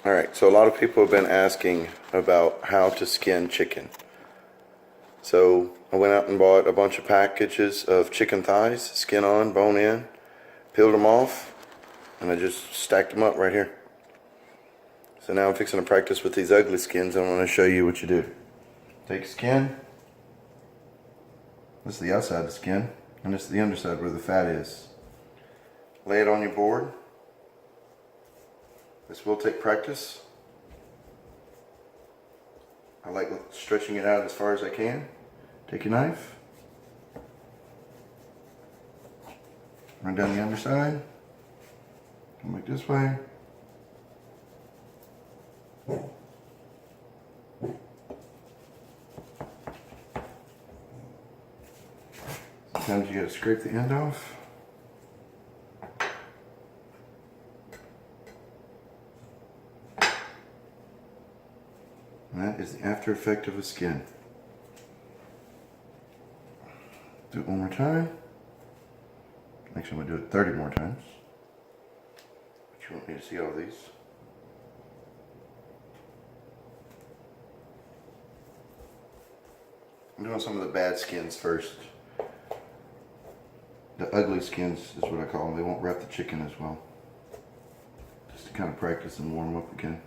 Alright, so a lot of people have been asking about how to skin chicken. So I went out and bought a bunch of packages of chicken thighs, skin on, bone in, peeled them off, and I just stacked them up right here. So now I'm fixing to practice with these ugly skins. I want to show you what you do. Take skin. This is the outside of the skin, and this is the underside where the fat is. Lay it on your board. This will take practice. I like stretching it out as far as I can. Take your knife. Run down the underside. Come back this way. Sometimes you gotta scrape the end off. And that is the after effect of a skin. Do it one more time. Actually, I'm going to do it 30 more times. But you want me to see all these. I'm doing some of the bad skins first. The ugly skins is what I call them. They won't wrap the chicken as well. Just to kind of practice and warm up again.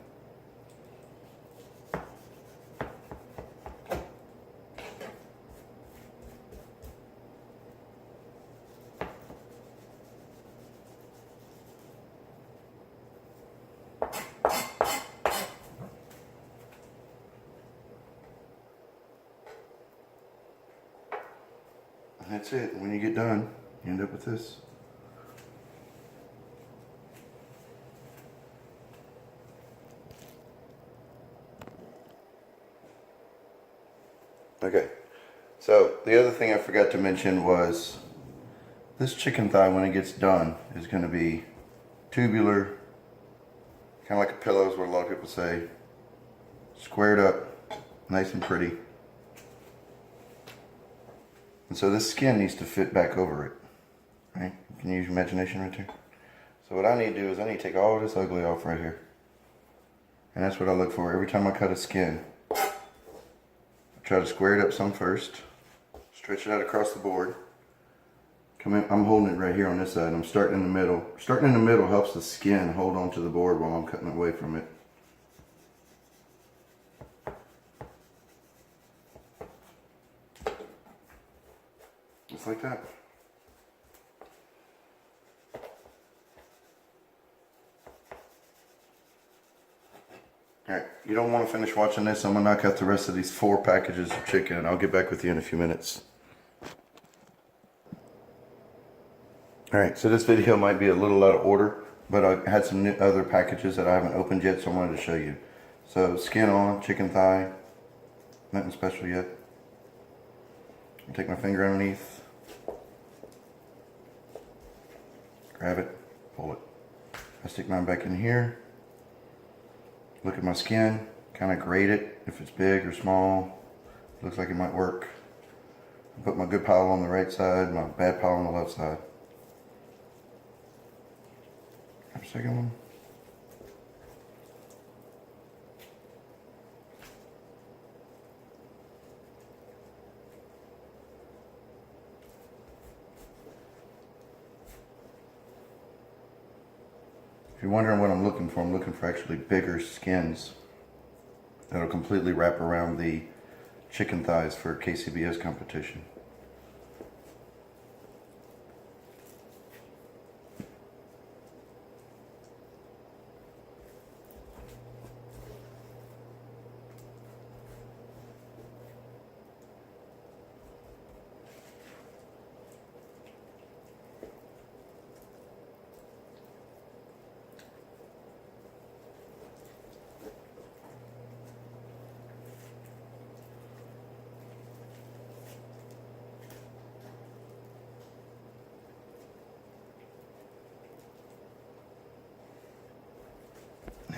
And that's it. When you get done, you end up with this. Okay, so the other thing I forgot to mention was this chicken thigh, when it gets done, is going to be tubular, kind of like a pillow is what a lot of people say, squared up, nice and pretty. And so this skin needs to fit back over it, right? You can use your imagination right there. So what I need to do is I need to take all this ugly off right here. And that's what I look for every time I cut a skin. I try to square it up some first, stretch it out across the board. Come in, I'm holding it right here on this side. I'm starting in the middle. Starting in the middle helps the skin hold onto the board while I'm cutting away from it. Just like that. Alright, you don't want to finish watching this. I'm going to knock out the rest of these 4 packages of chicken and I'll get back with you in a few minutes. Alright, so this video might be a little out of order, but I had some other packages that I haven't opened yet, so I wanted to show you. So, skin on, chicken thigh, nothing special yet. I'll take my finger underneath. Grab it, pull it. I stick mine back in here. Look at my skin, kind of grade it if it's big or small. Looks like it might work. Put my good pile on the right side, my bad pile on the left side. Grab a second one. If you're wondering what I'm looking for actually bigger skins that'll completely wrap around the chicken thighs for KCBS competition.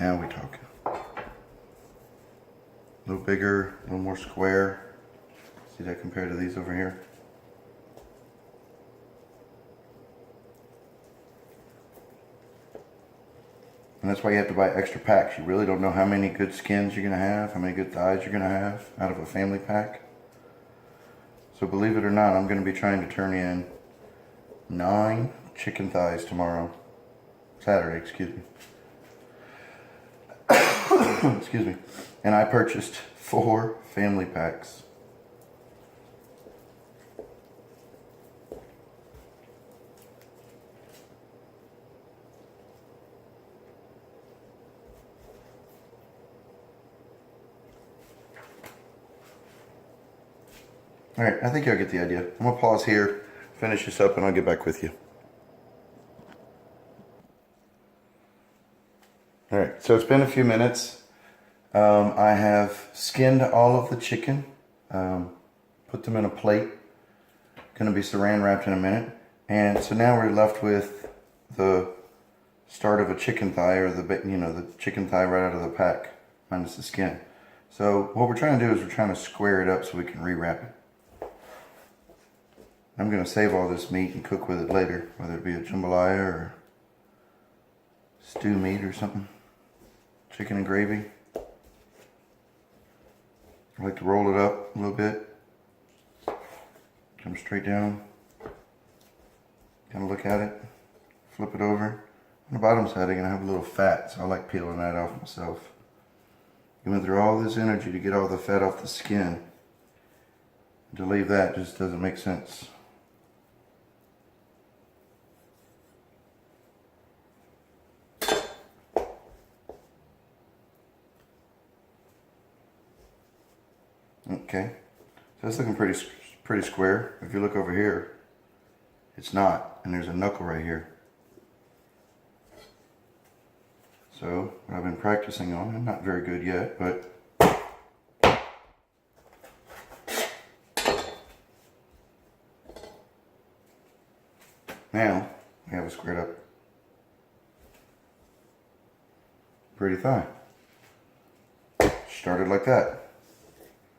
Now we talking. A little bigger, a little more square. See that compared to these over here? And that's why you have to buy extra packs. You really don't know how many good skins you're going to have, how many good thighs you're going to have out of a family pack. So believe it or not, I'm going to be trying to turn in 9 chicken thighs tomorrow. Saturday, excuse me. Excuse me. And I purchased 4 family packs. Alright, I think you'll get the idea. I'm going to pause here, finish this up, and I'll get back with you. Alright, so it's been a few minutes. I have skinned all of the chicken, put them in a plate. Going to be saran wrapped in a minute. And so now we're left with the start of a chicken thigh, or the chicken thigh right out of the pack, minus the skin. So what we're trying to do is we're trying to square it up so we can rewrap it. I'm going to save all this meat and cook with it later, whether it be a jambalaya or stew meat or something. Chicken and gravy. I like to roll it up a little bit. Come straight down. Kind of look at it. Flip it over. On the bottom side, I'm going to have a little fat, so I like peeling that off myself. You went through all this energy to get all the fat off the skin. To leave that just doesn't make sense. Okay, so it's looking pretty square. If you look over here, it's not, and there's a knuckle right here. So what I've been practicing on, I'm not very good yet, but now we have a squared up, pretty thigh. Started like that.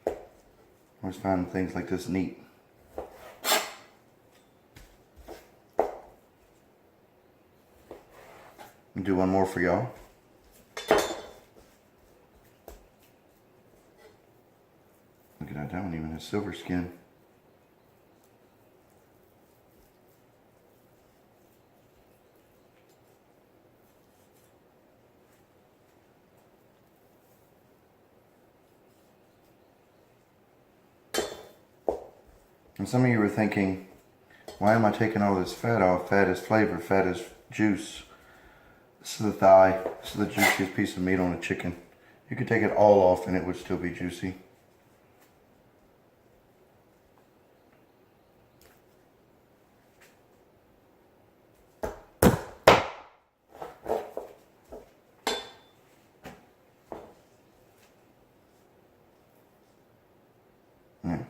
I always find things like this neat. I'll do one more for y'all. Look at that, that one even has silver skin. And some of you were thinking, why am I taking all this fat off? Fat is flavor, fat is juice. This is the thigh. This is the juiciest piece of meat on a chicken. You could take it all off and it would still be juicy. Yeah.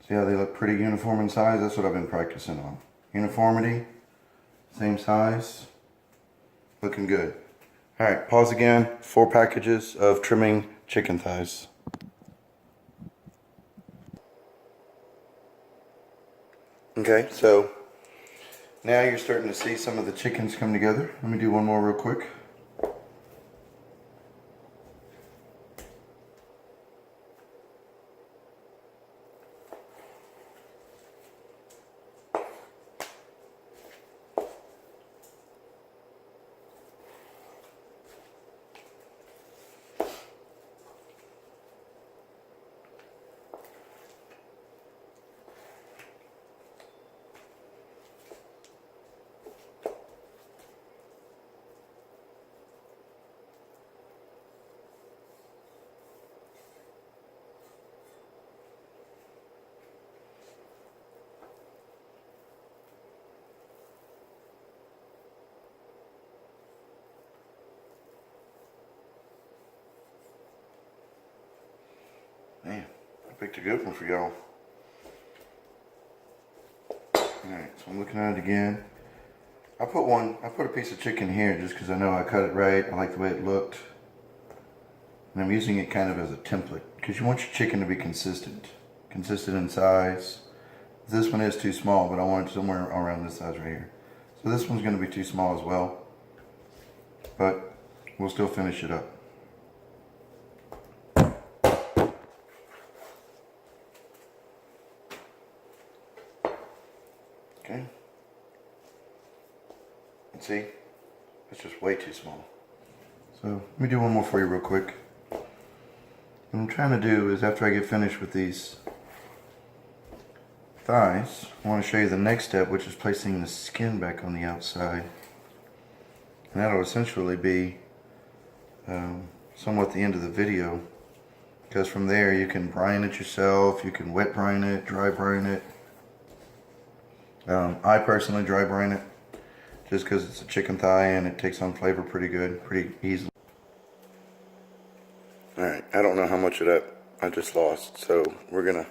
See how they look pretty uniform in size? That's what I've been practicing on. Uniformity, same size, looking good. All right, pause again. 4 packages of trimming chicken thighs. Okay, so now you're starting to see some of the chickens come together. Let me do one more real quick. Man, I picked a good one for y'all. Alright, so I'm looking at it again. I put a piece of chicken here just because I know I cut it right. I like the way it looked. And I'm using it kind of as a template because you want your chicken to be consistent. Consistent in size. This one is too small, but I want it somewhere around this size right here. So this one's going to be too small as well. but we'll still finish it up. Okay. And see, it's just way too small. So let me do one more for you real quick. What I'm trying to do is, after I get finished with these thighs, I want to show you the next step, which is placing the skin back on the outside. And that'll essentially be somewhat the end of the video, because from there you can brine it yourself, you can wet brine it, dry brine it. I personally dry brine it just because it's a chicken thigh and it takes on flavor pretty good, pretty easily. Alright, I don't know how much of that I just lost, so we're gonna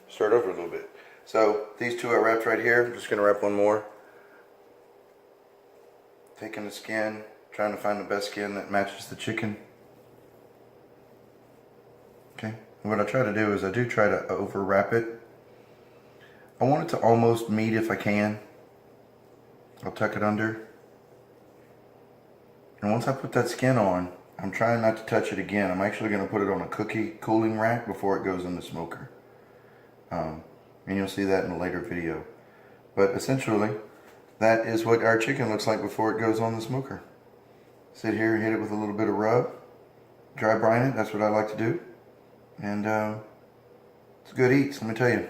start over a little bit. So these two are wrapped right here. I'm just gonna wrap one more. Taking the skin, trying to find the best skin that matches the chicken. Okay, and what I try to do is I do try to over wrap it. I want it to almost meet if I can. I'll tuck it under. And once I put that skin on, I'm trying not to touch it again. I'm actually going to put it on a cookie cooling rack before it goes in the smoker. And you'll see that in a later video. But essentially, that is what our chicken looks like before it goes on the smoker. Sit here, hit it with a little bit of rub, dry brine it. That's what I like to do. And it's good eats, let me tell you.